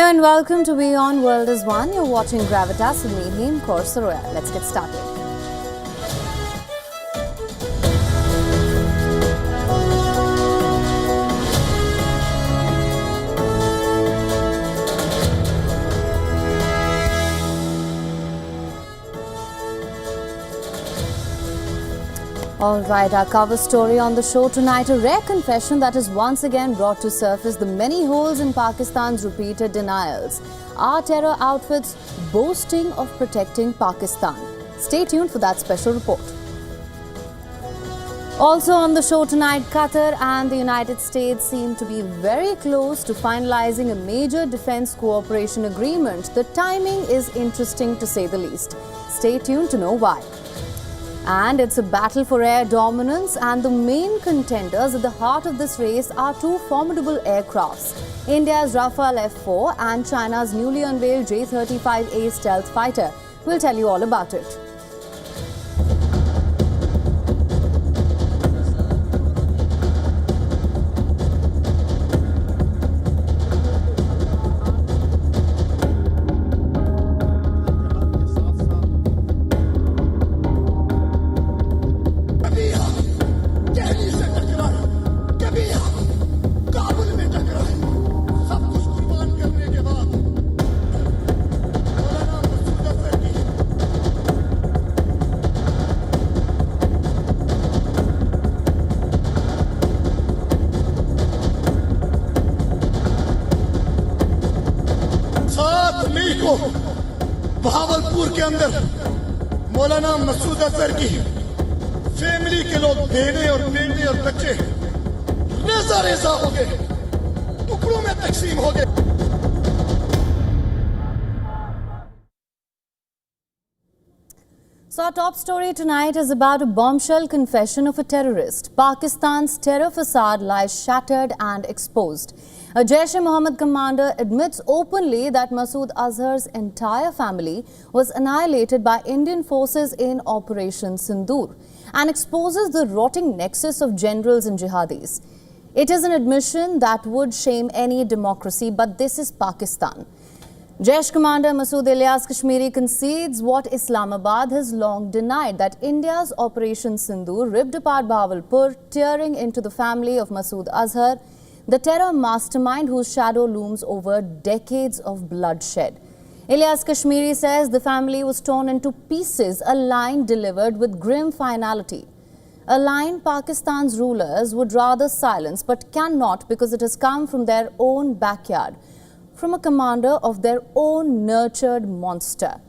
and welcome to WION World is One. You're watching Gravitas with me, Him Corsaroya. Let's get started. All right, our cover story on the show tonight, a rare confession that has once again brought to surface the many holes in Pakistan's repeated denials. Are terror outfits boasting of protecting Pakistan? Stay tuned for that special report. Also on the show tonight, Qatar and the United States seem to be very close to finalizing a major defense cooperation agreement. The timing is interesting to say the least. Stay tuned to know why. And it's a battle for air dominance, and the main contenders at the heart of this race are two formidable aircrafts, India's Rafale F-4 and China's newly unveiled J-35A stealth fighter. We'll tell you all about it. Bahawalpur के अंदर मौलाना मसूद अजहर की family के लोग बेटे और बच्चे रेजा रेजा हो गए, टुकड़ों में तकसीम हो गए। So our top story tonight is about a bombshell confession of a terrorist. Pakistan's terror facade lies shattered and exposed. A Jaish-e-Mohammed commander admits openly that Masood Azhar's entire family was annihilated by Indian forces in Operation Sindoor and exposes the rotting nexus of generals and jihadis. It is an admission that would shame any democracy, but this is Pakistan. Jaish commander Masood Ilyas Kashmiri concedes what Islamabad has long denied, that India's Operation Sindoor ripped apart Bahawalpur, tearing into the family of Masood Azhar, the terror mastermind whose shadow looms over decades of bloodshed. Ilyas Kashmiri says the family was torn into pieces, a line delivered with grim finality. A line Pakistan's rulers would rather silence but cannot, because it has come from their own backyard, from a commander of their own nurtured monster.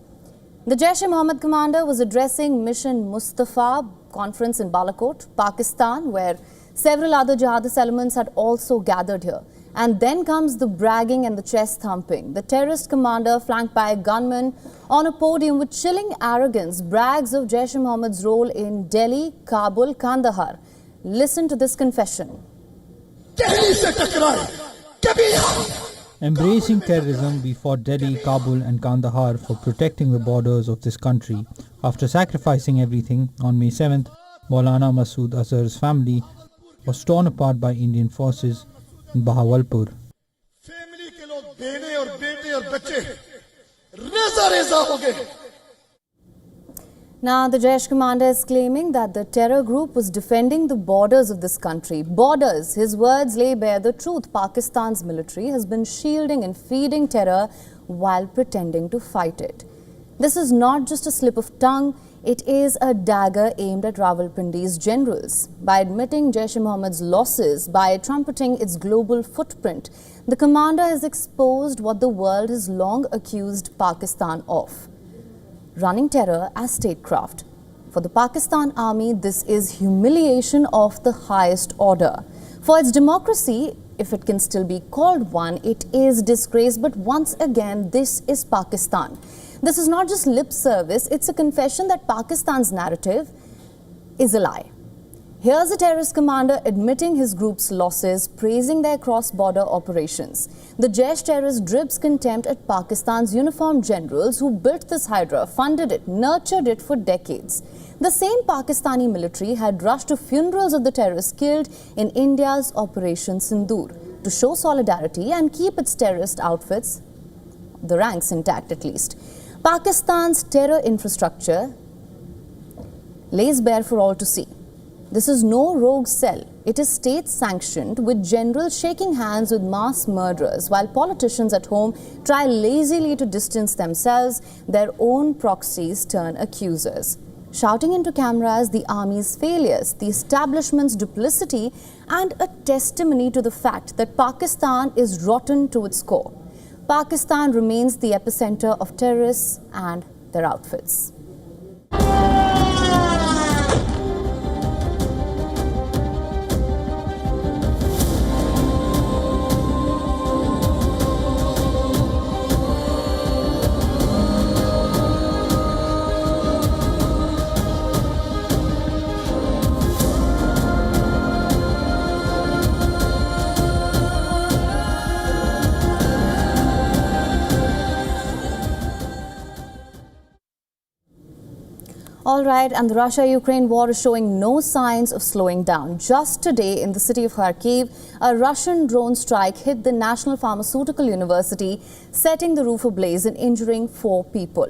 The Jaish-e-Mohammed commander was addressing Mission Mustafa conference in Balakot, Pakistan, where several other jihadist elements had also gathered here. And then comes the bragging and the chest thumping. The terrorist commander, flanked by a gunman on a podium with chilling arrogance, brags of Jaish-e-Mohammed's role in Delhi, Kabul, Kandahar. Listen to this confession. Embracing terrorism, we fought Delhi, Kabul and Kandahar for protecting the borders of this country. After sacrificing everything, on May 7th, Maulana Masood Azhar's family was torn apart by Indian forces in Bahawalpur. Now, the Jaish commander is claiming that the terror group was defending the borders of this country. Borders, his words lay bare the truth. Pakistan's military has been shielding and feeding terror while pretending to fight it. This is not just a slip of tongue, it is a dagger aimed at Rawalpindi's generals. By admitting Jaish-e-Mohammed's losses, by trumpeting its global footprint, the commander has exposed what the world has long accused Pakistan of: running terror as statecraft. For the Pakistan army, this is humiliation of the highest order. For its democracy, if it can still be called one, it is disgrace. But once again, this is Pakistan. This is not just lip service, it's a confession that Pakistan's narrative is a lie. Here's a terrorist commander admitting his group's losses, praising their cross-border operations. The Jaish terrorist drips contempt at Pakistan's uniformed generals who built this hydra, funded it, nurtured it for decades. The same Pakistani military had rushed to funerals of the terrorists killed in India's Operation Sindoor to show solidarity and keep its terrorist outfits the ranks intact at least. Pakistan's terror infrastructure lays bare for all to see. This is no rogue cell. It is state-sanctioned, with generals shaking hands with mass murderers, while politicians at home try lazily to distance themselves. Their own proxies turn accusers, shouting into cameras the army's failures, the establishment's duplicity, and a testimony to the fact that Pakistan is rotten to its core. Pakistan remains the epicenter of terrorists and their outfits. All right, and the Russia-Ukraine war is showing no signs of slowing down. Just today, in the city of Kharkiv, a Russian drone strike hit the National Pharmaceutical University, setting the roof ablaze and injuring 4 people.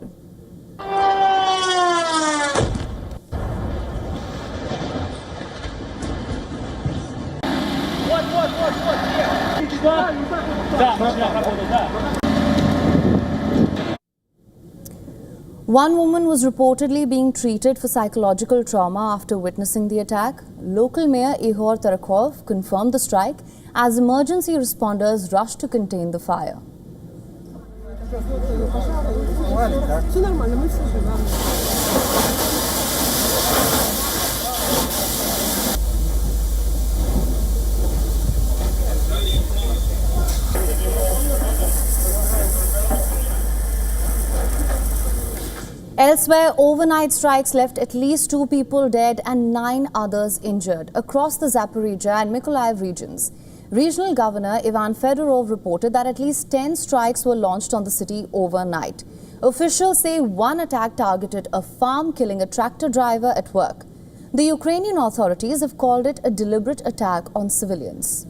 One woman was reportedly being treated for psychological trauma after witnessing the attack. Local Mayor Ihor Tarakov confirmed the strike as emergency responders rushed to contain the fire. Elsewhere, overnight strikes left at least 2 people dead and 9 others injured across the Zaporizhia and Mykolaiv regions. Regional Governor Ivan Fedorov reported that at least 10 strikes were launched on the city overnight. Officials say one attack targeted a farm, killing a tractor driver at work. The Ukrainian authorities have called it a deliberate attack on civilians.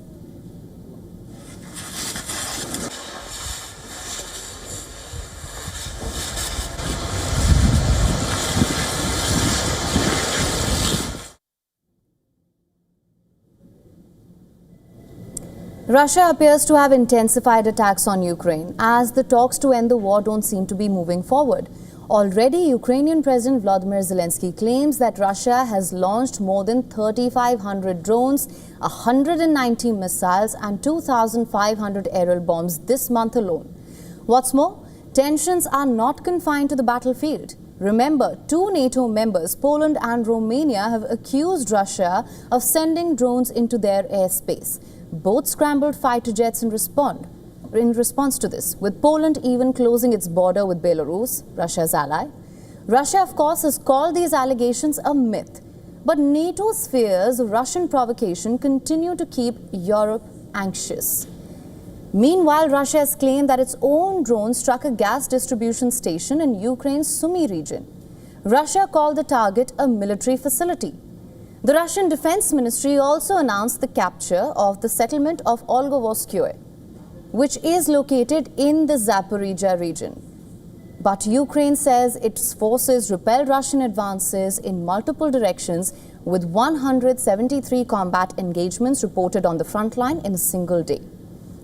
Russia appears to have intensified attacks on Ukraine as the talks to end the war don't seem to be moving forward. Already, Ukrainian President Volodymyr Zelensky claims that Russia has launched more than 3,500 drones, 190 missiles and 2,500 aerial bombs this month alone. What's more, tensions are not confined to the battlefield. Remember, 2 NATO members, Poland and Romania, have accused Russia of sending drones into their airspace. Both scrambled fighter jets in response to this, with Poland even closing its border with Belarus, Russia's ally. Russia, of course, has called these allegations a myth, but NATO's fears of Russian provocation continue to keep Europe anxious. Meanwhile, Russia has claimed that its own drone struck a gas distribution station in Ukraine's Sumy region. Russia called the target a military facility. The Russian Defense Ministry also announced the capture of the settlement of Olgovoskoye, which is located in the Zaporizhia region. But Ukraine says its forces repelled Russian advances in multiple directions, with 173 combat engagements reported on the front line in a single day.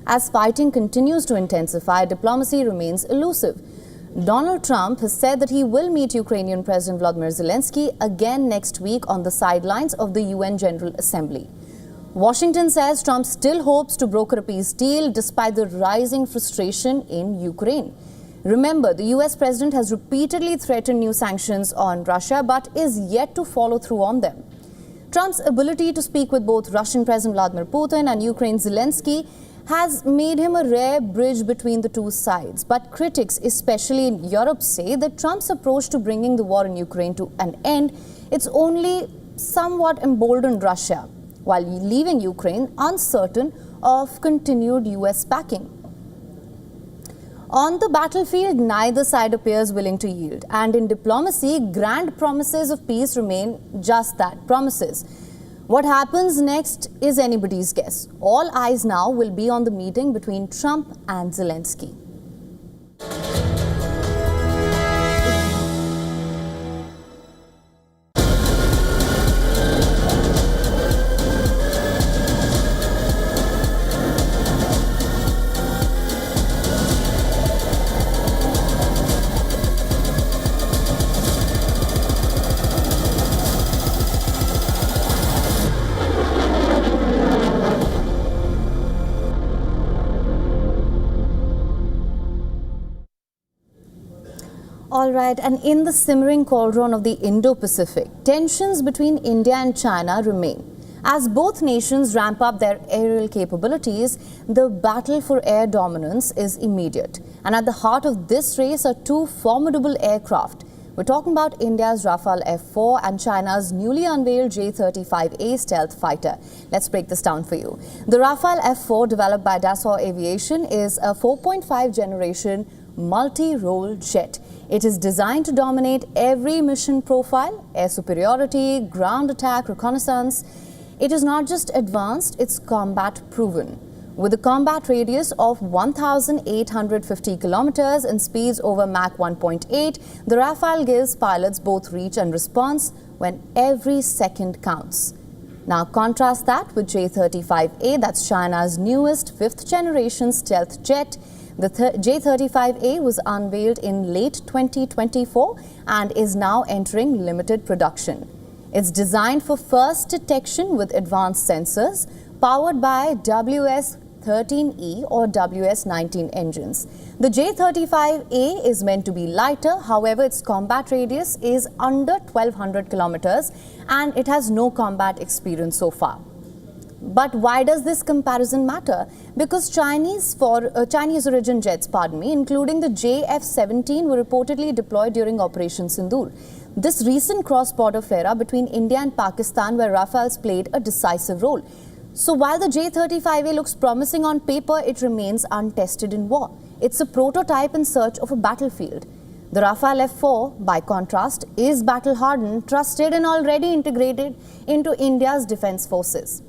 As fighting continues to intensify, diplomacy remains elusive. Donald Trump has said that he will meet Ukrainian President Volodymyr Zelensky again next week on the sidelines of the UN General Assembly. Washington says Trump still hopes to broker a peace deal despite the rising frustration in Ukraine. Remember, the US president has repeatedly threatened new sanctions on Russia but is yet to follow through on them. Trump's ability to speak with both Russian President Vladimir Putin and Ukraine's Zelensky has made him a rare bridge between the two sides. But critics, especially in Europe, say that Trump's approach to bringing the war in Ukraine to an end, it's only somewhat emboldened Russia, while leaving Ukraine uncertain of continued US backing. On the battlefield, neither side appears willing to yield. And in diplomacy, grand promises of peace remain just that, promises. What happens next is anybody's guess. All eyes now will be on the meeting between Trump and Zelensky. All right, and in the simmering cauldron of the Indo-Pacific, tensions between India and China remain. As both nations ramp up their aerial capabilities, the battle for air dominance is immediate. And at the heart of this race are two formidable aircraft. We're talking about India's Rafale F-4 and China's newly unveiled J-35A stealth fighter. Let's break this down for you. The Rafale F-4, developed by Dassault Aviation, is a 4.5 generation multi-role jet. It is designed to dominate every mission profile: air superiority, ground attack, reconnaissance. It is not just advanced, it's combat proven. With a combat radius of 1,850 kilometers and speeds over Mach 1.8, the Rafale gives pilots both reach and response when every second counts. Now contrast that with J-35A, that's China's newest fifth-generation stealth jet. The J-35A was unveiled in late 2024 and is now entering limited production. It's designed for first detection with advanced sensors, powered by WS-13E or WS-19 engines. The J-35A is meant to be lighter, however, its combat radius is under 1,200 kilometers and it has no combat experience so far. But why does this comparison matter? Because Chinese origin jets, including the JF-17, were reportedly deployed during Operation Sindoor. This recent cross-border flare-up between India and Pakistan, where Rafales played a decisive role. So while the J-35A looks promising on paper, it remains untested in war. It's a prototype in search of a battlefield. The Rafale F-4, by contrast, is battle-hardened, trusted and already integrated into India's defense forces.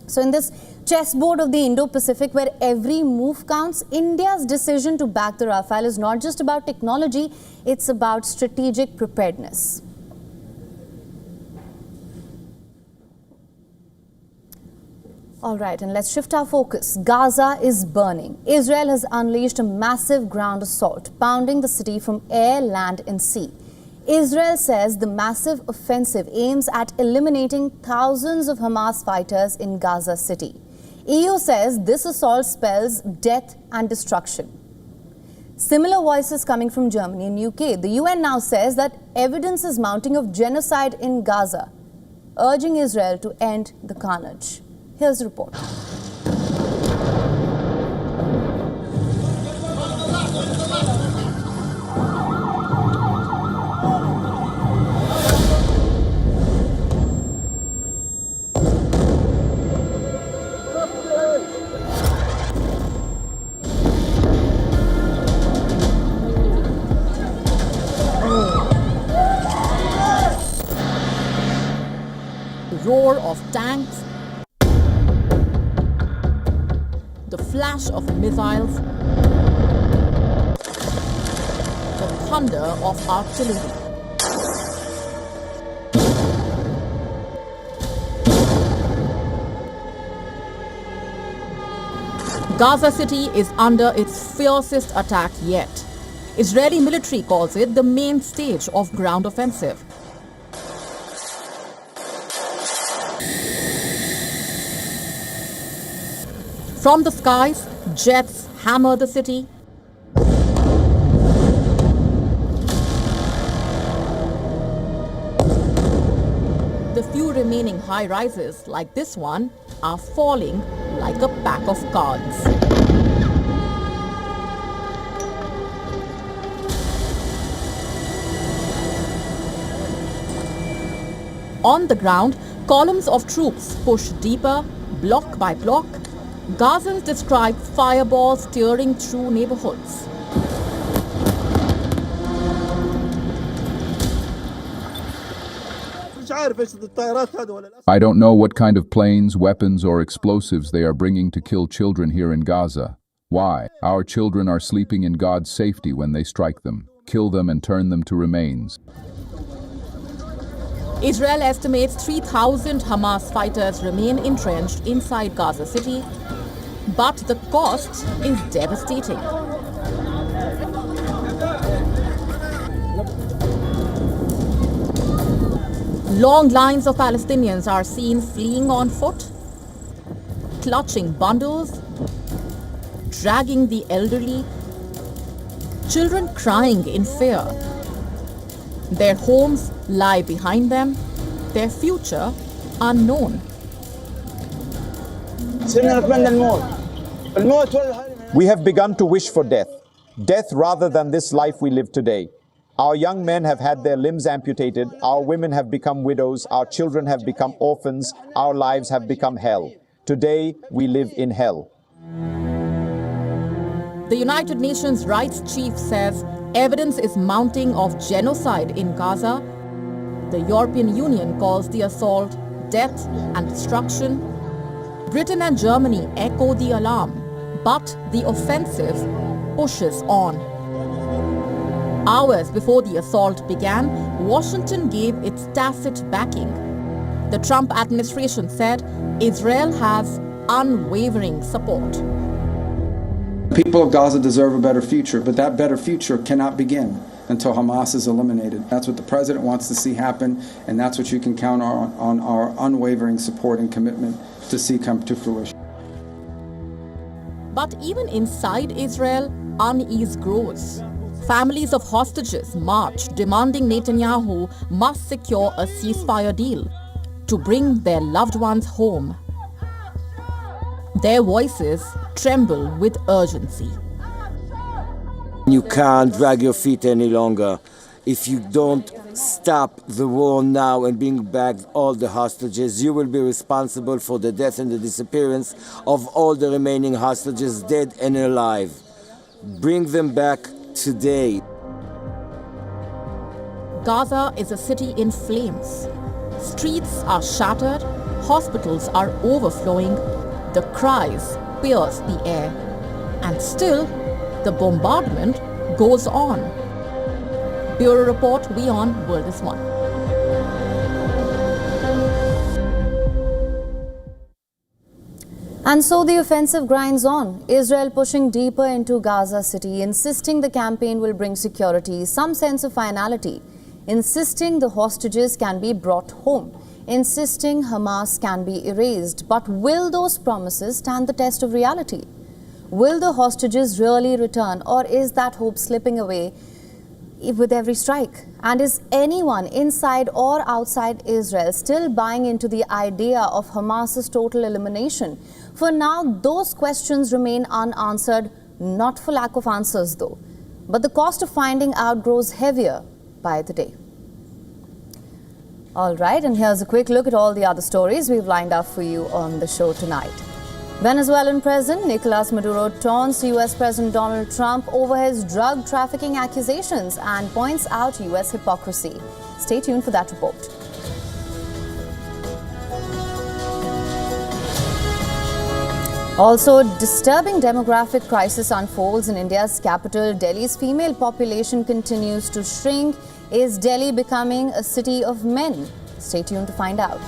So in this chessboard of the Indo-Pacific, where every move counts, India's decision to back the Rafale is not just about technology, it's about strategic preparedness. All right, and let's shift our focus. Gaza is burning. Israel has unleashed a massive ground assault, pounding the city from air, land and sea. Israel says the massive offensive aims at eliminating thousands of Hamas fighters in Gaza City. EU says this assault spells death and destruction. Similar voices coming from Germany and UK. The UN now says that evidence is mounting of genocide in Gaza, urging Israel to end the carnage. Here's the report. Roar of tanks, the flash of missiles, the thunder of artillery. Gaza City is under its fiercest attack yet. Israeli military calls it the main stage of ground offensive. From the skies, jets hammer the city. The few remaining high-rises, like this one, are falling like a pack of cards. On the ground, columns of troops push deeper, block by block. Gazans describe fireballs tearing through neighborhoods. I don't know what kind of planes, weapons, or explosives they are bringing to kill children here in Gaza. Why? Our children are sleeping in God's safety when they strike them, kill them and turn them to remains. Israel estimates 3,000 Hamas fighters remain entrenched inside Gaza City, but the cost is devastating. Long lines of Palestinians are seen fleeing on foot, clutching bundles, dragging the elderly, children crying in fear. Their homes lie behind them, their future unknown. We have begun to wish for death. Death rather than this life we live today. Our young men have had their limbs amputated, our women have become widows, our children have become orphans, our lives have become hell. Today, we live in hell. The United Nations Rights Chief says evidence is mounting of genocide in Gaza. The European Union calls the assault death and destruction. Britain and Germany echo the alarm, but the offensive pushes on. Hours before the assault began, Washington gave its tacit backing. The Trump administration said Israel has unwavering support. The people of Gaza deserve a better future, but that better future cannot begin until Hamas is eliminated. That's what the president wants to see happen, and that's what you can count on our unwavering support and commitment to see come to fruition. But even inside Israel, unease grows. Families of hostages march demanding Netanyahu must secure a ceasefire deal to bring their loved ones home. Their voices tremble with urgency. You can't drag your feet any longer. If you don't stop the war now and bring back all the hostages, you will be responsible for the death and the disappearance of all the remaining hostages, dead and alive. Bring them back today. Gaza is a city in flames. Streets are shattered, hospitals are overflowing, the cries pierce the air, and still the bombardment goes on. Bureau Report, WION The World is One. And so the offensive grinds on. Israel pushing deeper into Gaza City, insisting the campaign will bring security, some sense of finality, insisting the hostages can be brought home, insisting Hamas can be erased. But will those promises stand the test of reality? Will the hostages really return, or is that hope slipping away with every strike? And is anyone inside or outside Israel still buying into the idea of Hamas's total elimination? For now, those questions remain unanswered, not for lack of answers though. But the cost of finding out grows heavier by the day. All right, and here's a quick look at all the other stories we've lined up for you on the show tonight. Venezuelan President Nicolas Maduro taunts US President Donald Trump over his drug trafficking accusations and points out US hypocrisy. Stay tuned for that report. Also, disturbing demographic crisis unfolds in India's capital. Delhi's female population continues to shrink. Is Delhi becoming a city of men? Stay tuned to find out.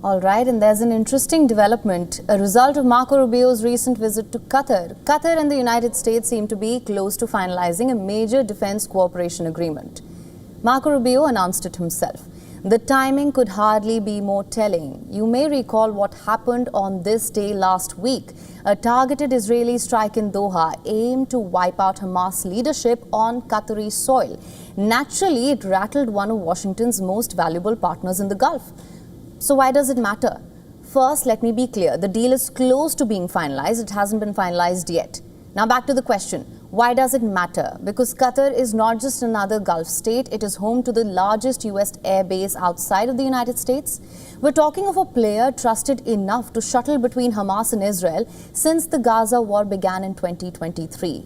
All right, and there's an interesting development, a result of Marco Rubio's recent visit to Qatar. Qatar and the United States seem to be close to finalizing a major defense cooperation agreement. Marco Rubio announced it himself. The timing could hardly be more telling. You may recall what happened on this day last week. A targeted Israeli strike in Doha aimed to wipe out Hamas leadership on Qatari soil. Naturally, it rattled one of Washington's most valuable partners in the Gulf. So why does it matter? First, let me be clear. The deal is close to being finalized. It hasn't been finalized yet. Now back to the question. Why does it matter? Because Qatar is not just another Gulf state, it is home to the largest US air base outside of the United States. We're talking of a player trusted enough to shuttle between Hamas and Israel since the Gaza war began in 2023.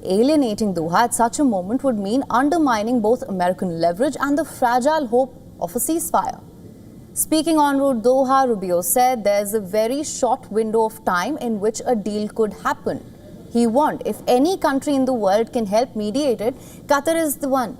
Alienating Doha at such a moment would mean undermining both American leverage and the fragile hope of a ceasefire. Speaking en route Doha, Rubio said there's a very short window of time in which a deal could happen. He warned if any country in the world can help mediate it, Qatar is the one.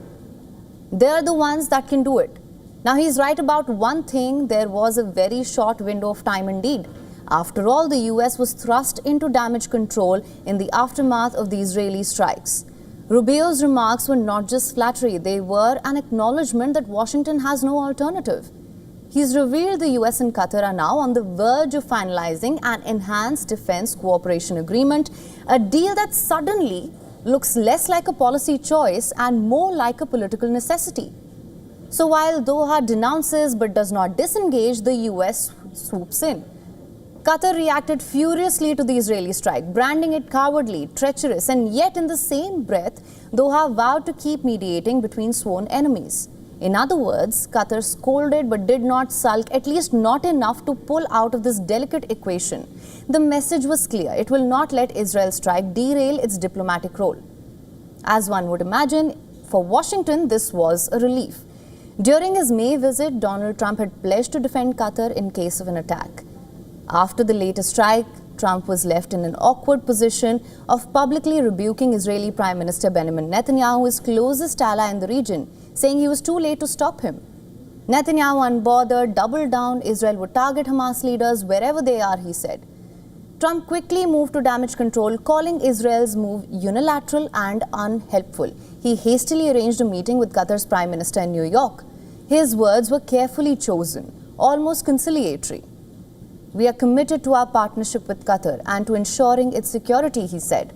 They're the ones that can do it. Now he's right about one thing, there was a very short window of time indeed. After all, the US was thrust into damage control in the aftermath of the Israeli strikes. Rubio's remarks were not just flattery, they were an acknowledgement that Washington has no alternative. He's revealed the US and Qatar are now on the verge of finalizing an enhanced defense cooperation agreement, a deal that suddenly looks less like a policy choice and more like a political necessity. So while Doha denounces but does not disengage, the US swoops in. Qatar reacted furiously to the Israeli strike, branding it cowardly, treacherous, and yet in the same breath, Doha vowed to keep mediating between sworn enemies. In other words, Qatar scolded but did not sulk, at least not enough to pull out of this delicate equation. The message was clear. It will not let Israel's strike derail its diplomatic role. As one would imagine, for Washington, this was a relief. During his May visit, Donald Trump had pledged to defend Qatar in case of an attack. After the latest strike, Trump was left in an awkward position of publicly rebuking Israeli Prime Minister Benjamin Netanyahu, his closest ally in the region, saying he was too late to stop him. Netanyahu, unbothered, doubled down. Israel would target Hamas leaders wherever they are, he said. Trump quickly moved to damage control, calling Israel's move unilateral and unhelpful. He hastily arranged a meeting with Qatar's Prime Minister in New York. His words were carefully chosen, almost conciliatory. We are committed to our partnership with Qatar and to ensuring its security, he said.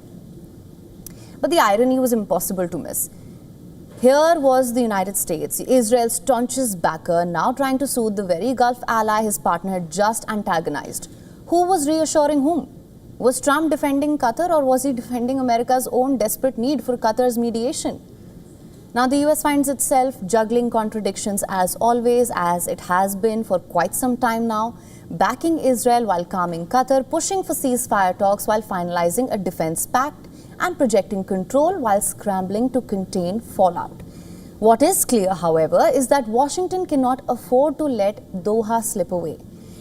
But the irony was impossible to miss. Here was the United States, Israel's staunchest backer, now trying to soothe the very Gulf ally his partner had just antagonized. Who was reassuring whom? Was Trump defending Qatar, or was he defending America's own desperate need for Qatar's mediation? Now the US finds itself juggling contradictions as always, as it has been for quite some time now, backing Israel while calming Qatar, pushing for ceasefire talks while finalizing a defense pact, and projecting control while scrambling to contain fallout. What is clear, however, is that Washington cannot afford to let Doha slip away.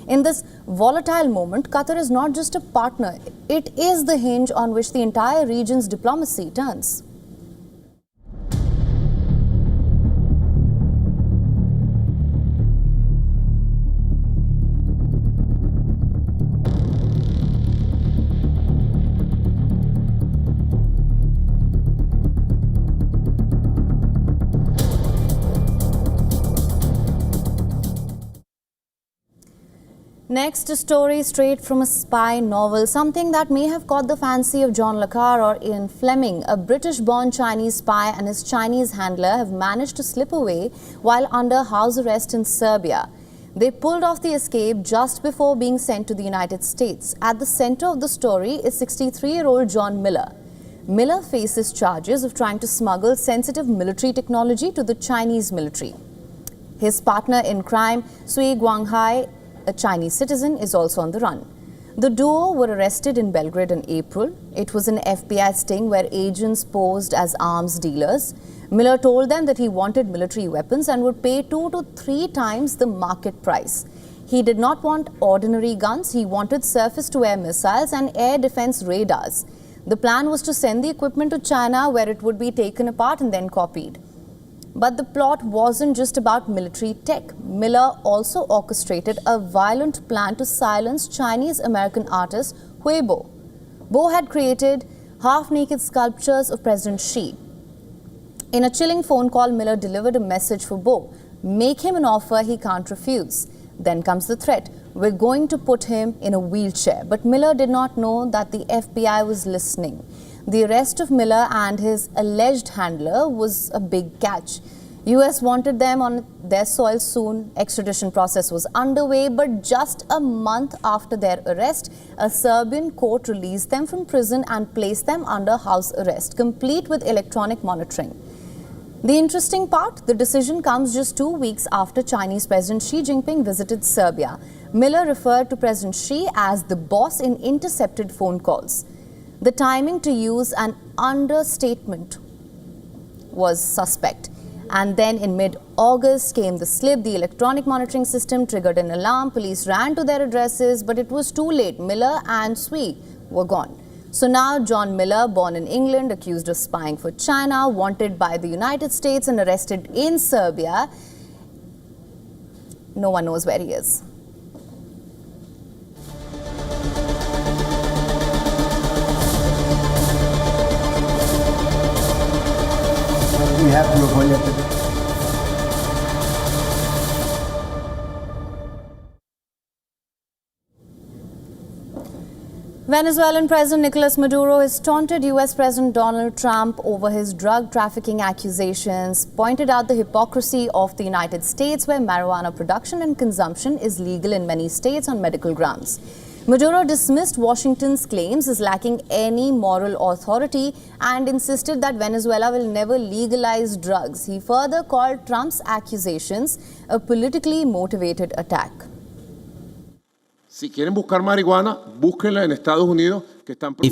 In this volatile moment, Qatar is not just a partner, it is the hinge on which the entire region's diplomacy turns. Next, a story straight from a spy novel, something that may have caught the fancy of John le Carre or Ian Fleming. A British-born Chinese spy and his Chinese handler have managed to slip away while under house arrest in Serbia. They pulled off the escape just before being sent to the United States. At the center of the story is 63-year-old John Miller. Miller faces charges of trying to smuggle sensitive military technology to the Chinese military. His partner in crime, Sui Guanghai, a Chinese citizen, is also on the run. The duo were arrested in Belgrade in April. It was an FBI sting where agents posed as arms dealers. Miller told them that he wanted military weapons and would pay 2 to 3 times the market price. He did not want ordinary guns, he wanted surface-to-air missiles and air defense radars. The plan was to send the equipment to China, where it would be taken apart and then copied. But the plot wasn't just about military tech. Miller also orchestrated a violent plan to silence Chinese-American artist Weibo. Bo had created half-naked sculptures of President Xi. In a chilling phone call, Miller delivered a message for Bo. Make him an offer he can't refuse. Then comes the threat. We're going to put him in a wheelchair. But Miller did not know that the FBI was listening. The arrest of Miller and his alleged handler was a big catch. US wanted them on their soil soon. Extradition process was underway, but just a month after their arrest, a Serbian court released them from prison and placed them under house arrest, complete with electronic monitoring. The interesting part, the decision comes just 2 weeks after Chinese President Xi Jinping visited Serbia. Miller referred to President Xi as the boss in intercepted phone calls. The timing, to use an understatement, was suspect. And then in mid-August came the slip. The electronic monitoring system triggered an alarm. Police ran to their addresses, but it was too late. Miller and Sui were gone. So now John Miller, born in England, accused of spying for China, wanted by the United States and arrested in Serbia. No one knows where he is. We have to avoid it. Venezuelan President Nicolas Maduro has taunted US President Donald Trump over his drug trafficking accusations, pointed out the hypocrisy of the United States, where marijuana production and consumption is legal in many states on medical grounds. Maduro dismissed Washington's claims as lacking any moral authority and insisted that Venezuela will never legalize drugs. He further called Trump's accusations a politically motivated attack. If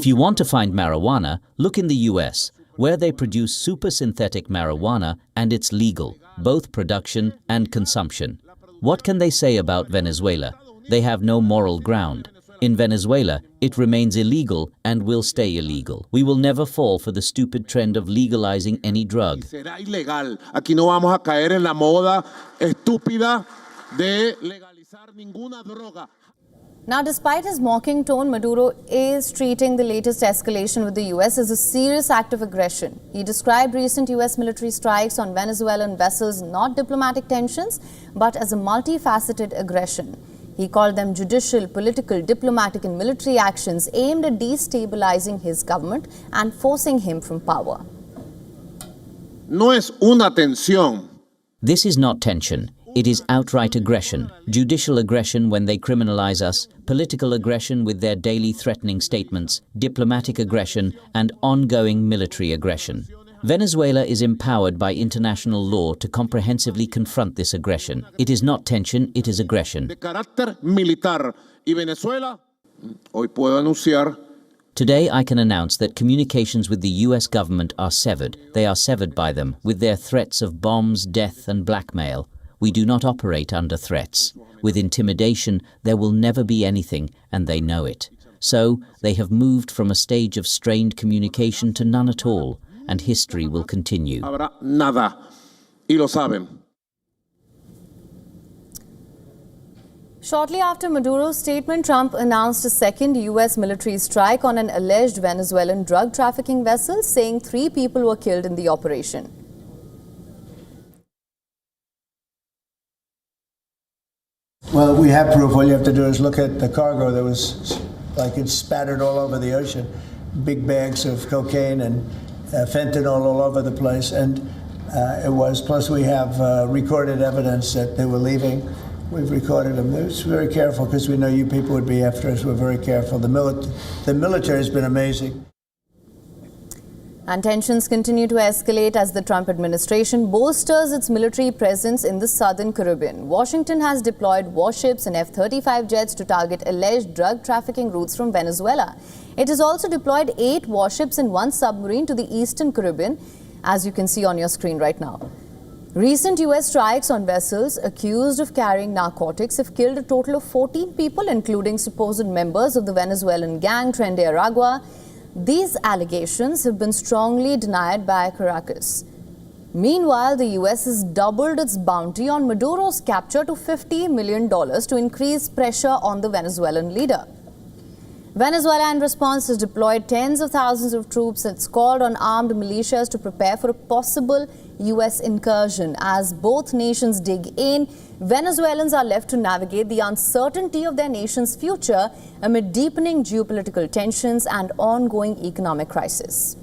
you want to find marijuana, look in the US, where they produce super synthetic marijuana and it's legal, both production and consumption. What can they say about Venezuela? They have no moral ground. In Venezuela, it remains illegal and will stay illegal. We will never fall for the stupid trend of legalizing any drug. Aquí no vamos a caer en la moda estúpida de legalizar ninguna droga. Now, despite his mocking tone, Maduro is treating the latest escalation with the US as a serious act of aggression. He described recent US military strikes on Venezuelan vessels not diplomatic tensions, but as a multifaceted aggression. He called them judicial, political, diplomatic and military actions aimed at destabilizing his government and forcing him from power. No es una tensión. This is not tension. It is outright aggression, judicial aggression when they criminalize us, political aggression with their daily threatening statements, diplomatic aggression, and ongoing military aggression. Venezuela is empowered by international law to comprehensively confront this aggression. It is not tension, it is aggression. De carácter militar. Y Venezuela, hoy puedo anunciar. Today I can announce that communications with the US government are severed. They are severed by them, with their threats of bombs, death, and blackmail. We do not operate under threats. With intimidation, there will never be anything, and they know it. So, they have moved from a stage of strained communication to none at all, and history will continue. Habrá nada. Y lo saben. Shortly after Maduro's statement, Trump announced a second US military strike on an alleged Venezuelan drug trafficking vessel, saying 3 people were killed in the operation. Well, we have proof. All you have to do is look at the cargo that was like it's spattered all over the ocean. Big bags of cocaine and fentanyl all over the place. And plus we have recorded evidence that they were leaving. We've recorded them. We're very careful because we know you people would be after us. We're very careful. The military has been amazing. And tensions continue to escalate as the Trump administration bolsters its military presence in the southern Caribbean. Washington has deployed warships and F-35 jets to target alleged drug trafficking routes from Venezuela. It has also deployed 8 warships and 1 submarine to the eastern Caribbean, as you can see on your screen right now. Recent US strikes on vessels accused of carrying narcotics have killed a total of 14 people, including supposed members of the Venezuelan gang Tren de Aragua. These allegations have been strongly denied by Caracas. Meanwhile, the US has doubled its bounty on Maduro's capture to $50 million to increase pressure on the Venezuelan leader. Venezuela, in response, has deployed tens of thousands of troops. It's called on armed militias to prepare for a possible US incursion. As both nations dig in, Venezuelans are left to navigate the uncertainty of their nation's future amid deepening geopolitical tensions and ongoing economic crisis.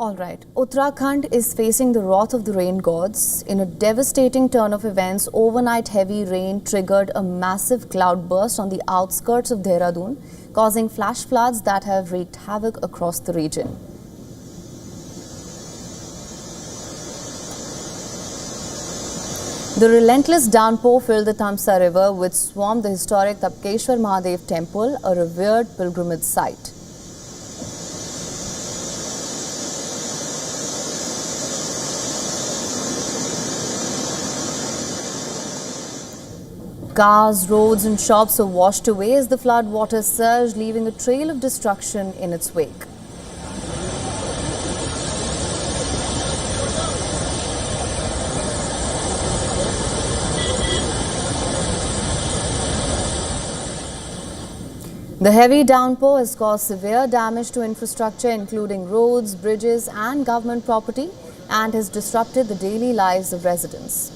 All right. Uttarakhand is facing the wrath of the rain gods. In a devastating turn of events, overnight heavy rain triggered a massive cloudburst on the outskirts of Dehradun, causing flash floods that have wreaked havoc across the region. The relentless downpour filled the Tamsa River, which swamped the historic Tapkeshwar Mahadev temple, a revered pilgrimage site. Cars, roads and shops were washed away as the flood water surged, leaving a trail of destruction in its wake. The heavy downpour has caused severe damage to infrastructure, including roads, bridges and government property, and has disrupted the daily lives of residents.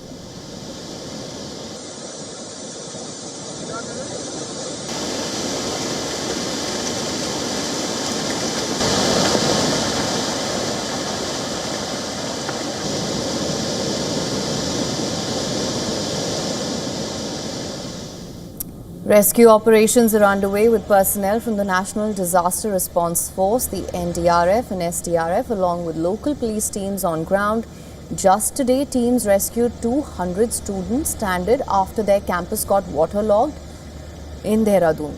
Rescue operations are underway with personnel from the National Disaster Response Force, the NDRF and SDRF, along with local police teams on ground. Just today, teams rescued 200 students stranded after their campus got waterlogged in Dehradun.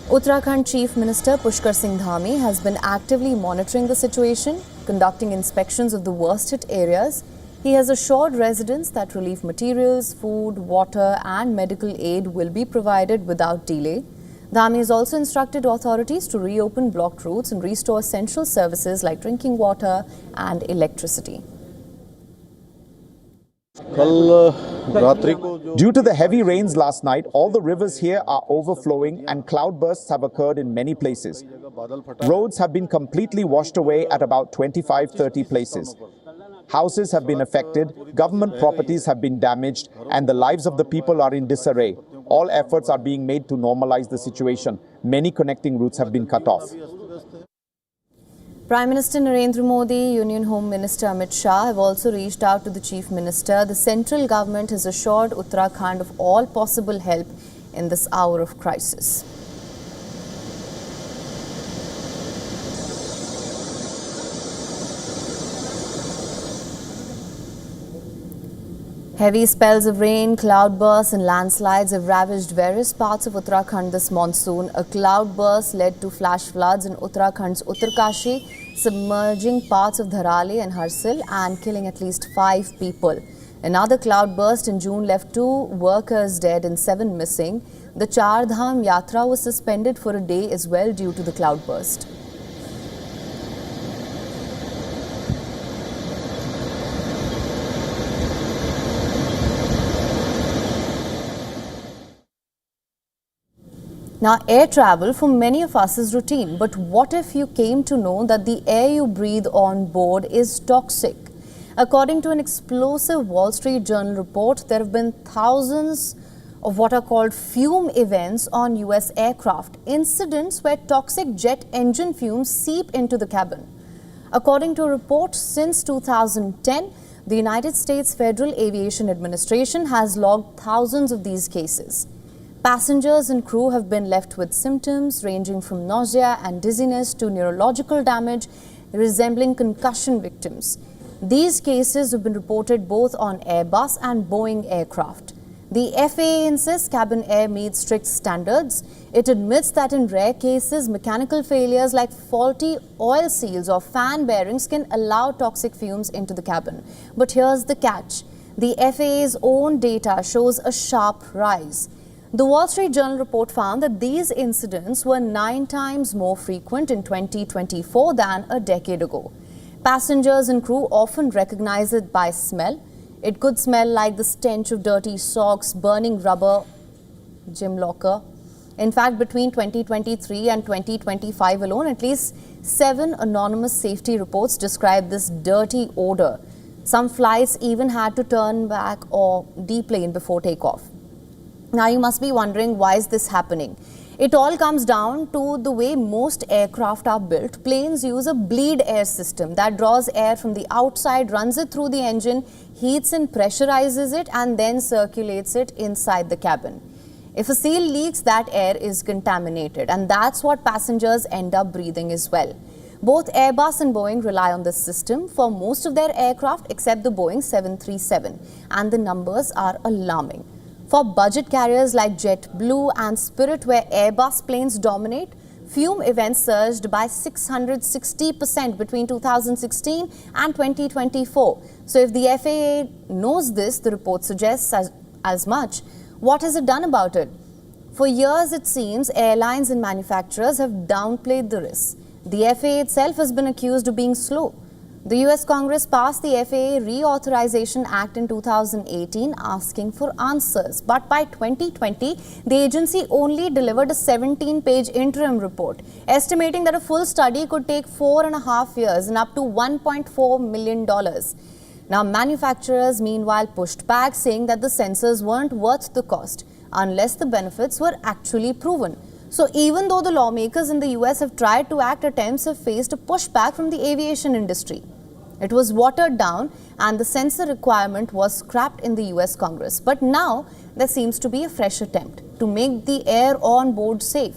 Uttarakhand Chief Minister Pushkar Singh Dhami has been actively monitoring the situation, conducting inspections of the worst-hit areas. He has assured residents that relief materials, food, water and medical aid will be provided without delay. Dhami has also instructed authorities to reopen blocked routes and restore essential services like drinking water and electricity. Due to the heavy rains last night, all the rivers here are overflowing and cloudbursts have occurred in many places. Roads have been completely washed away at about 25-30 places. Houses have been affected, government properties have been damaged, and the lives of the people are in disarray. All efforts are being made to normalize the situation. Many connecting routes have been cut off. Prime Minister Narendra Modi, Union Home Minister Amit Shah have also reached out to the Chief Minister. The central government has assured Uttarakhand of all possible help in this hour of crisis. Heavy spells of rain, cloudbursts and landslides have ravaged various parts of Uttarakhand this monsoon. A cloudburst led to flash floods in Uttarakhand's Uttarkashi, submerging parts of Dharali and Harsil and killing at least 5 people. Another cloudburst in June left 2 workers dead and 7 missing. The Char Dham Yatra was suspended for a day as well due to the cloudburst. Now, air travel for many of us is routine, but what if you came to know that the air you breathe on board is toxic? According to an explosive Wall Street Journal report, there have been thousands of what are called fume events on US aircraft, incidents where toxic jet engine fumes seep into the cabin. According to a report, since 2010, the United States Federal Aviation Administration has logged thousands of these cases. Passengers and crew have been left with symptoms ranging from nausea and dizziness to neurological damage resembling concussion victims. These cases have been reported both on Airbus and Boeing aircraft. The FAA insists cabin air meets strict standards. It admits that in rare cases, mechanical failures like faulty oil seals or fan bearings can allow toxic fumes into the cabin. But here's the catch. The FAA's own data shows a sharp rise. The Wall Street Journal report found that these incidents were 9 times more frequent in 2024 than a decade ago. Passengers and crew often recognize it by smell. It could smell like the stench of dirty socks, burning rubber, gym locker. In fact, between 2023 and 2025 alone, at least 7 anonymous safety reports describe this dirty odor. Some flights even had to turn back or deplane before takeoff. Now you must be wondering, why is this happening? It all comes down to the way most aircraft are built. Planes use a bleed air system that draws air from the outside, runs it through the engine, heats and pressurizes it, and then circulates it inside the cabin. If a seal leaks, that air is contaminated, and that's what passengers end up breathing as well. Both Airbus and Boeing rely on this system for most of their aircraft except the Boeing 737, and the numbers are alarming. For budget carriers like JetBlue and Spirit, where Airbus planes dominate, fume events surged by 660% between 2016 and 2024. So if the FAA knows this, the report suggests as much, what has it done about it? For years, it seems, airlines and manufacturers have downplayed the risk. The FAA itself has been accused of being slow. The US Congress passed the FAA Reauthorization Act in 2018 asking for answers. But by 2020, the agency only delivered a 17-page interim report, estimating that a full study could take 4.5 years and up to $1.4 million. Now, manufacturers meanwhile pushed back, saying that the sensors weren't worth the cost unless the benefits were actually proven. So even though the lawmakers in the US have tried to act, attempts have faced a pushback from the aviation industry. It was watered down and the sensor requirement was scrapped in the US Congress. But now there seems to be a fresh attempt to make the air on board safe.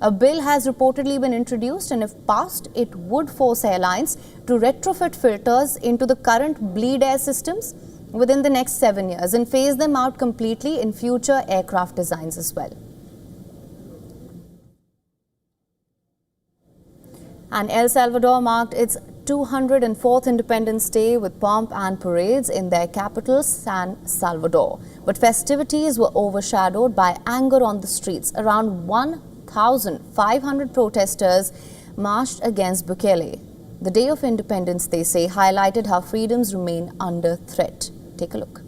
A bill has reportedly been introduced, and if passed, it would force airlines to retrofit filters into the current bleed air systems within the next 7 years and phase them out completely in future aircraft designs as well. And El Salvador marked its 204th Independence Day with pomp and parades in their capital, San Salvador. But festivities were overshadowed by anger on the streets. Around 1,500 protesters marched against Bukele. The Day of Independence, they say, highlighted how freedoms remain under threat. Take a look.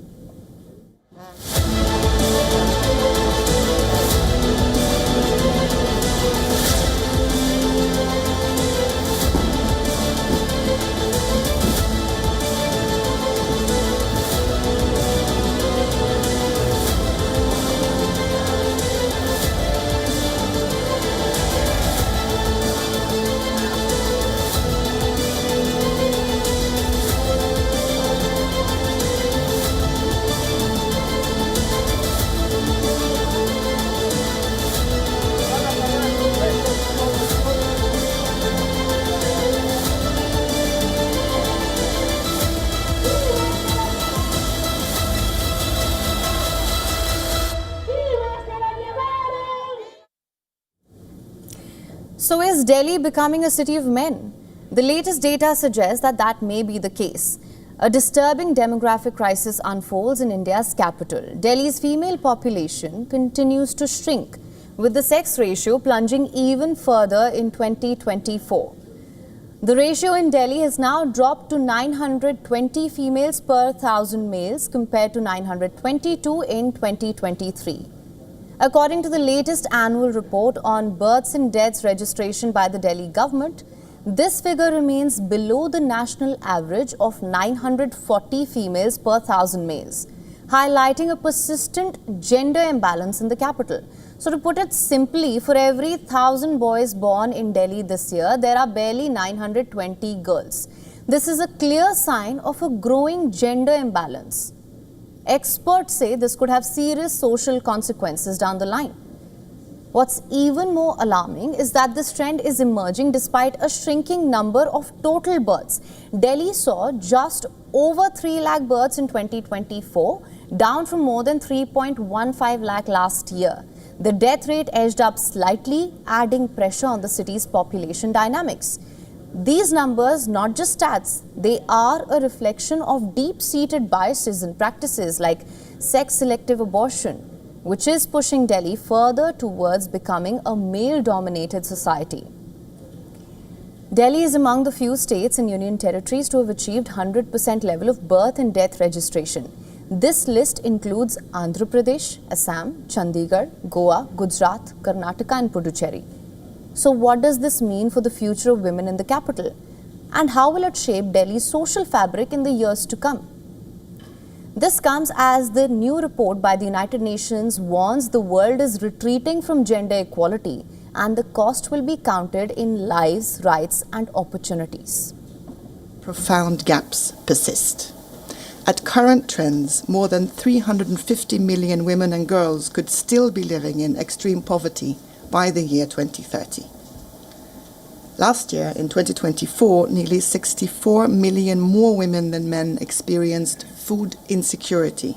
So is Delhi becoming a city of men? The latest data suggests that that may be the case. A disturbing demographic crisis unfolds in India's capital. Delhi's female population continues to shrink, with the sex ratio plunging even further in 2024. The ratio in Delhi has now dropped to 920 females per 1,000 males compared to 922 in 2023. According to the latest annual report on births and deaths registration by the Delhi government, this figure remains below the national average of 940 females per 1,000 males, highlighting a persistent gender imbalance in the capital. So to put it simply, for every 1,000 boys born in Delhi this year, there are barely 920 girls. This is a clear sign of a growing gender imbalance. Experts say this could have serious social consequences down the line. What's even more alarming is that this trend is emerging despite a shrinking number of total births. Delhi saw just over 3 lakh births in 2024, down from more than 3.15 lakh last year. The death rate edged up slightly, adding pressure on the city's population dynamics. These numbers, not just stats, they are a reflection of deep-seated biases and practices like sex-selective abortion, which is pushing Delhi further towards becoming a male-dominated society. Delhi is among the few states and union territories to have achieved 100% level of birth and death registration. This list includes Andhra Pradesh, Assam, Chandigarh, Goa, Gujarat, Karnataka and Puducherry. So what does this mean for the future of women in the capital? And how will it shape Delhi's social fabric in the years to come? This comes as the new report by the United Nations warns the world is retreating from gender equality and the cost will be counted in lives, rights and opportunities. Profound gaps persist. At current trends, more than 350 million women and girls could still be living in extreme poverty by the year 2030. Last year, in 2024, nearly 64 million more women than men experienced food insecurity.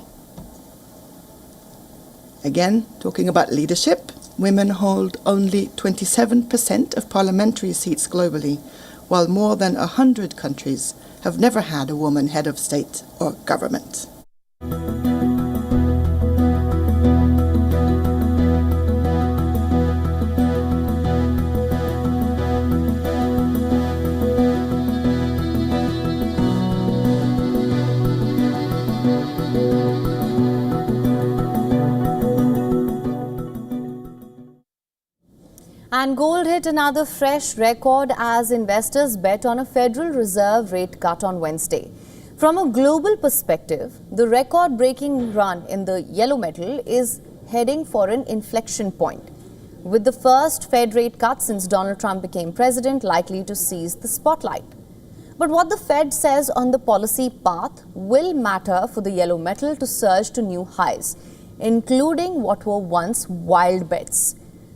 Again, talking about leadership, women hold only 27% of parliamentary seats globally, while more than 100 countries have never had a woman head of state or government. And gold hit another fresh record as investors bet on a Federal Reserve rate cut on Wednesday. From a global perspective, the record-breaking run in the yellow metal is heading for an inflection point, with the first Fed rate cut since Donald Trump became president likely to seize the spotlight. But what the Fed says on the policy path will matter for the yellow metal to surge to new highs, including what were once wild bets.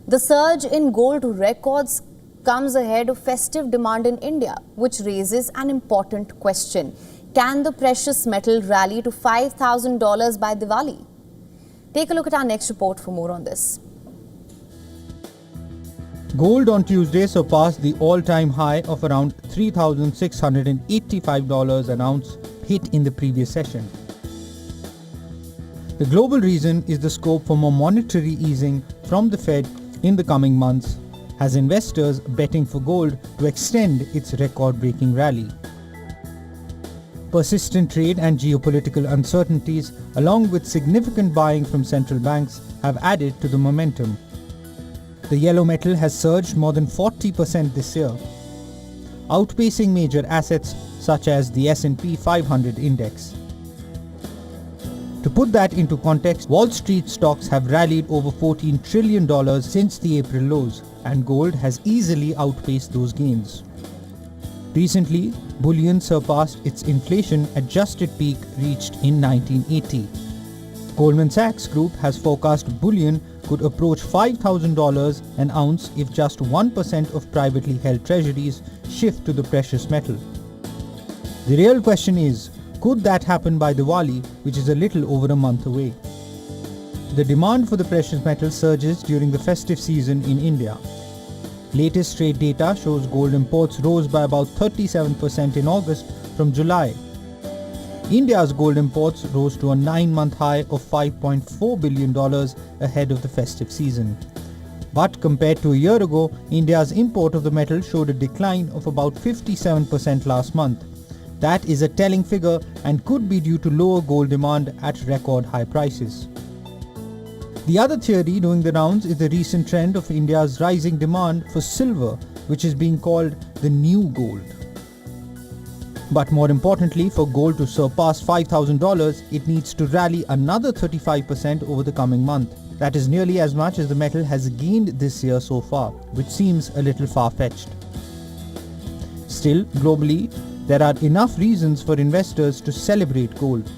The surge in gold records comes ahead of festive demand in India, which raises an important question. Can the precious metal rally to $5,000 by Diwali? Take a look at our next report for more on this. Gold on Tuesday surpassed the all-time high of around $3,685 an ounce hit in the previous session. The global reason is the scope for more monetary easing from the Fed in the coming months, has investors betting for gold to extend its record-breaking rally. Persistent trade and geopolitical uncertainties, along with significant buying from central banks, have added to the momentum. The yellow metal has surged more than 40% this year, outpacing major assets such as the S&P 500 index. To put that into context, Wall Street stocks have rallied over $14 trillion since the April lows, and gold has easily outpaced those gains. Recently, bullion surpassed its inflation-adjusted peak reached in 1980. Goldman Sachs Group has forecast bullion could approach $5,000 an ounce if just 1% of privately held treasuries shift to the precious metal. The real question is, could that happen by Diwali, which is a little over a month away? The demand for the precious metal surges during the festive season in India. Latest trade data shows gold imports rose by about 37% in August from July. India's gold imports rose to a 9-month high of $5.4 billion ahead of the festive season. But compared to a year ago, India's import of the metal showed a decline of about 57% last month. That is a telling figure and could be due to lower gold demand at record high prices. The other theory doing the rounds is the recent trend of India's rising demand for silver, which is being called the new gold. But more importantly, for gold to surpass $5,000, it needs to rally another 35% over the coming month. That is nearly as much as the metal has gained this year so far, which seems a little far-fetched. Still, globally, there are enough reasons for investors to celebrate gold.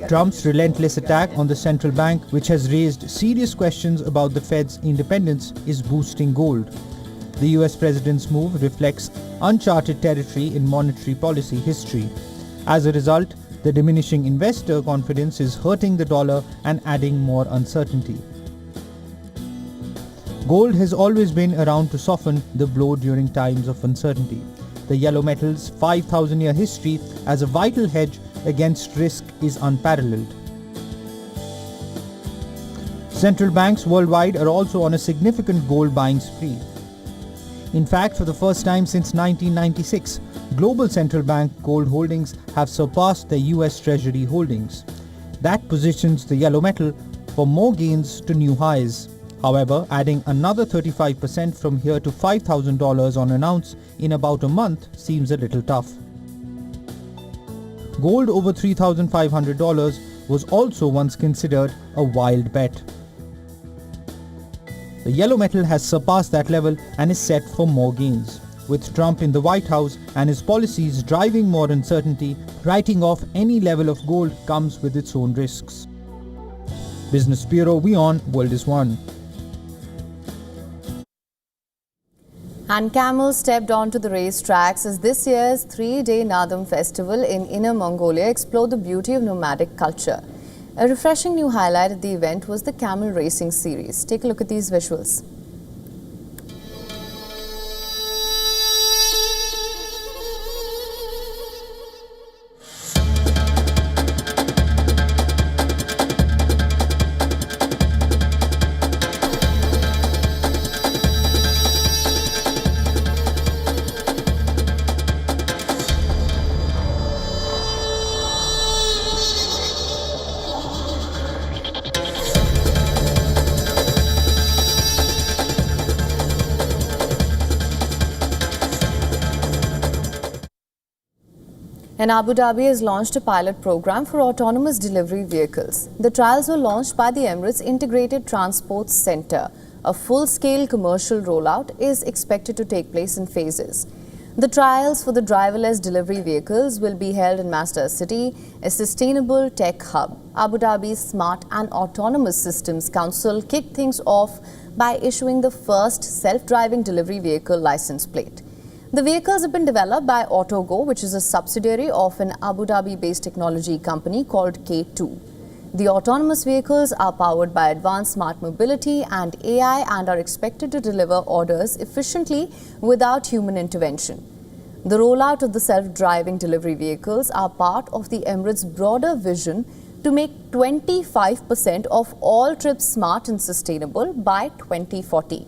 Trump's relentless attack on the central bank, which has raised serious questions about the Fed's independence, is boosting gold. The US president's move reflects uncharted territory in monetary policy history. As a result, the diminishing investor confidence is hurting the dollar and adding more uncertainty. Gold has always been around to soften the blow during times of uncertainty. The yellow metal's 5,000-year history as a vital hedge against risk is unparalleled. Central banks worldwide are also on a significant gold buying spree. In fact, for the first time since 1996, global central bank gold holdings have surpassed their US Treasury holdings. That positions the yellow metal for more gains to new highs. However, adding another 35% from here to $5,000 on an ounce in about a month seems a little tough. Gold over $3,500 was also once considered a wild bet. The yellow metal has surpassed that level and is set for more gains, with Trump in the White House and his policies driving more uncertainty. Writing off any level of gold comes with its own risks. Business Bureau, WION, World is One. And camels stepped onto the racetracks as this year's 3-day Nadam festival in Inner Mongolia explored the beauty of nomadic culture. A refreshing new highlight at the event was the camel racing series. Take a look at these visuals. And Abu Dhabi has launched a pilot program for autonomous delivery vehicles. The trials were launched by the Emirates Integrated Transport Centre. A full-scale commercial rollout is expected to take place in phases. The trials for the driverless delivery vehicles will be held in Masdar City, a sustainable tech hub. Abu Dhabi's Smart and Autonomous Systems Council kicked things off by issuing the first self-driving delivery vehicle license plate. The vehicles have been developed by AutoGo, which is a subsidiary of an Abu Dhabi-based technology company called K2. The autonomous vehicles are powered by advanced smart mobility and AI and are expected to deliver orders efficiently without human intervention. The rollout of the self-driving delivery vehicles are part of the Emirates' broader vision to make 25% of all trips smart and sustainable by 2040.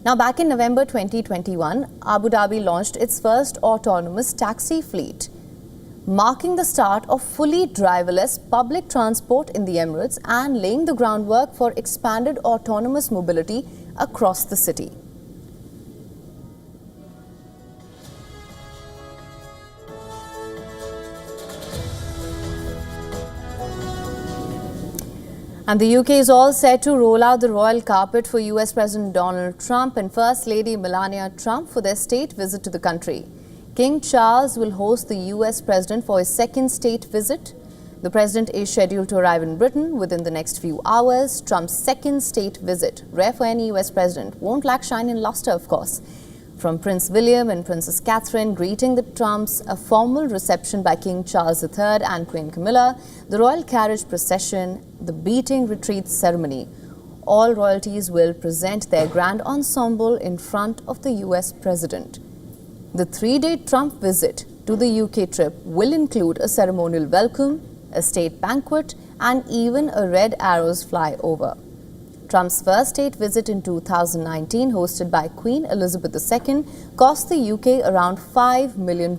Now, back in November 2021, Abu Dhabi launched its first autonomous taxi fleet, marking the start of fully driverless public transport in the Emirates and laying the groundwork for expanded autonomous mobility across the city. And the UK is all set to roll out the royal carpet for US President Donald Trump and First Lady Melania Trump for their state visit to the country. King Charles will host the US President for his second state visit. The President is scheduled to arrive in Britain within the next few hours. Trump's second state visit, rare for any US President, won't lack shine and luster, of course. From Prince William and Princess Catherine greeting the Trumps, a formal reception by King Charles III and Queen Camilla, the royal carriage procession, the beating retreat ceremony. All royalties will present their grand ensemble in front of the US President. The 3-day Trump visit to the UK trip will include a ceremonial welcome, a state banquet, and even a Red Arrows flyover. Trump's first state visit in 2019, hosted by Queen Elizabeth II, cost the UK around $5 million.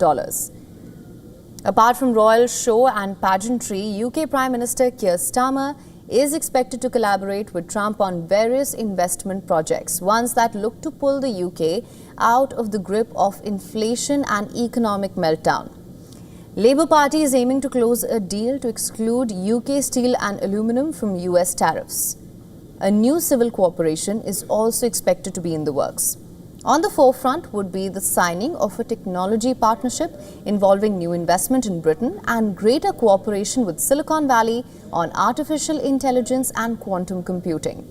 Apart from royal show and pageantry, UK Prime Minister Keir Starmer is expected to collaborate with Trump on various investment projects, ones that look to pull the UK out of the grip of inflation and economic meltdown. Labour Party is aiming to close a deal to exclude UK steel and aluminium from US tariffs. A new civil cooperation is also expected to be in the works. On the forefront would be the signing of a technology partnership involving new investment in Britain and greater cooperation with Silicon Valley on artificial intelligence and quantum computing.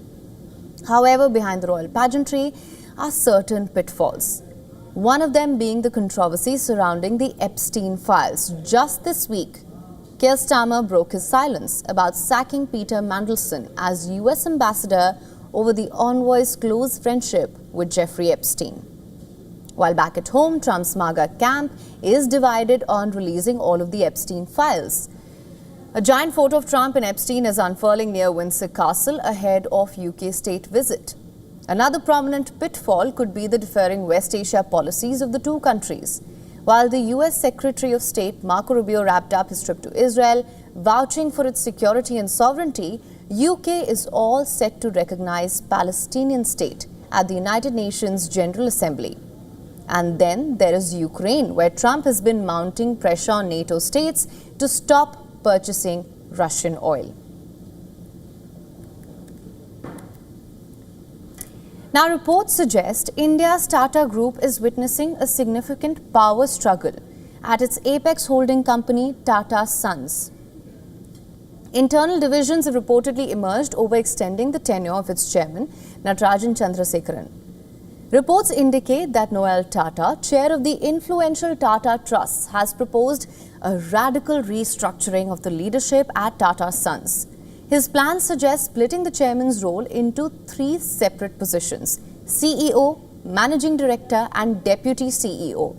However, behind the royal pageantry are certain pitfalls. One of them being the controversy surrounding the Epstein files. Just this week, Keir Starmer broke his silence about sacking Peter Mandelson as US ambassador over the envoy's close friendship with Jeffrey Epstein. While back at home, Trump's MAGA camp is divided on releasing all of the Epstein files. A giant photo of Trump and Epstein is unfurling near Windsor Castle ahead of UK state visit. Another prominent pitfall could be the differing West Asia policies of the two countries. While the US Secretary of State Marco Rubio wrapped up his trip to Israel, vouching for its security and sovereignty, UK is all set to recognize Palestinian state at the United Nations General Assembly. And then there is Ukraine, where Trump has been mounting pressure on NATO states to stop purchasing Russian oil. Now, reports suggest India's Tata Group is witnessing a significant power struggle at its apex holding company, Tata Sons. Internal divisions have reportedly emerged over extending the tenure of its chairman, Natarajan Chandrasekaran. Reports indicate that Noel Tata, chair of the influential Tata Trusts, has proposed a radical restructuring of the leadership at Tata Sons. His plan suggests splitting the chairman's role into 3 separate positions: CEO, Managing Director and Deputy CEO.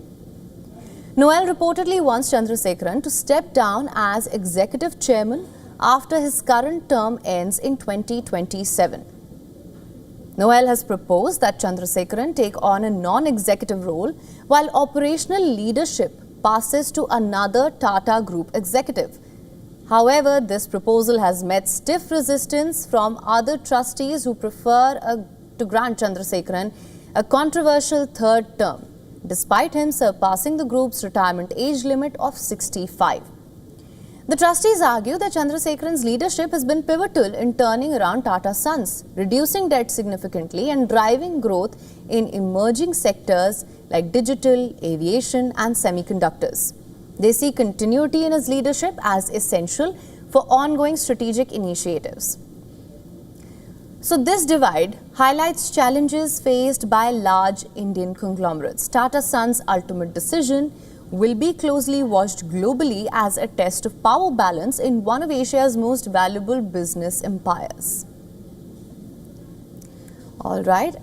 Noel reportedly wants Chandrasekaran to step down as executive chairman after his current term ends in 2027. Noel has proposed that Chandrasekaran take on a non-executive role while operational leadership passes to another Tata Group executive. However, this proposal has met stiff resistance from other trustees who prefer to grant Chandrasekaran a controversial third term, despite him surpassing the group's retirement age limit of 65. The trustees argue that Chandrasekaran's leadership has been pivotal in turning around Tata Sons, reducing debt significantly and driving growth in emerging sectors like digital, aviation and semiconductors. They see continuity in his leadership as essential for ongoing strategic initiatives. So this divide highlights challenges faced by large Indian conglomerates. Tata Sons' ultimate decision will be closely watched globally as a test of power balance in one of Asia's most valuable business empires. All right.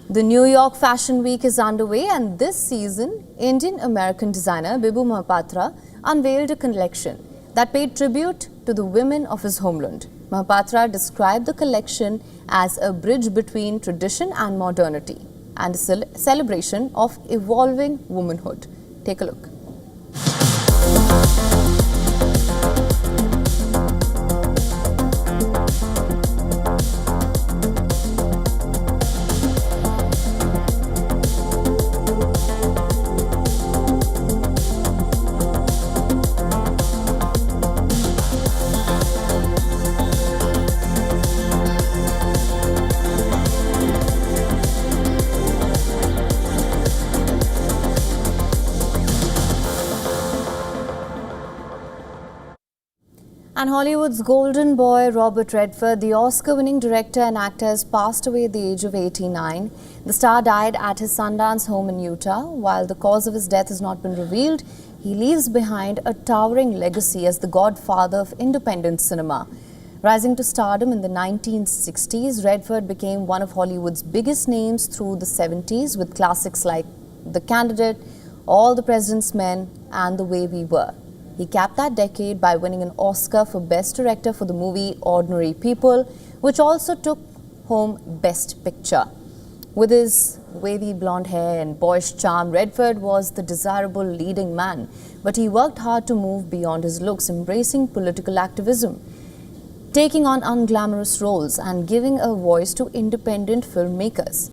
The New York Fashion Week is underway, and this season, Indian-American designer Bibu Mohapatra unveiled a collection that paid tribute to the women of his homeland. Mohapatra described the collection as a bridge between tradition and modernity and a celebration of evolving womanhood. Take a look. And Hollywood's golden boy Robert Redford, the Oscar-winning director and actor, has passed away at the age of 89. The star died at his Sundance home in Utah. While the cause of his death has not been revealed, he leaves behind a towering legacy as the godfather of independent cinema. Rising to stardom in the 1960s, Redford became one of Hollywood's biggest names through the 70s with classics like The Candidate, All the President's Men and The Way We Were. He capped that decade by winning an Oscar for Best Director for the movie Ordinary People, which also took home Best Picture. With his wavy blonde hair and boyish charm, Redford was the desirable leading man, but he worked hard to move beyond his looks, embracing political activism, taking on unglamorous roles and giving a voice to independent filmmakers.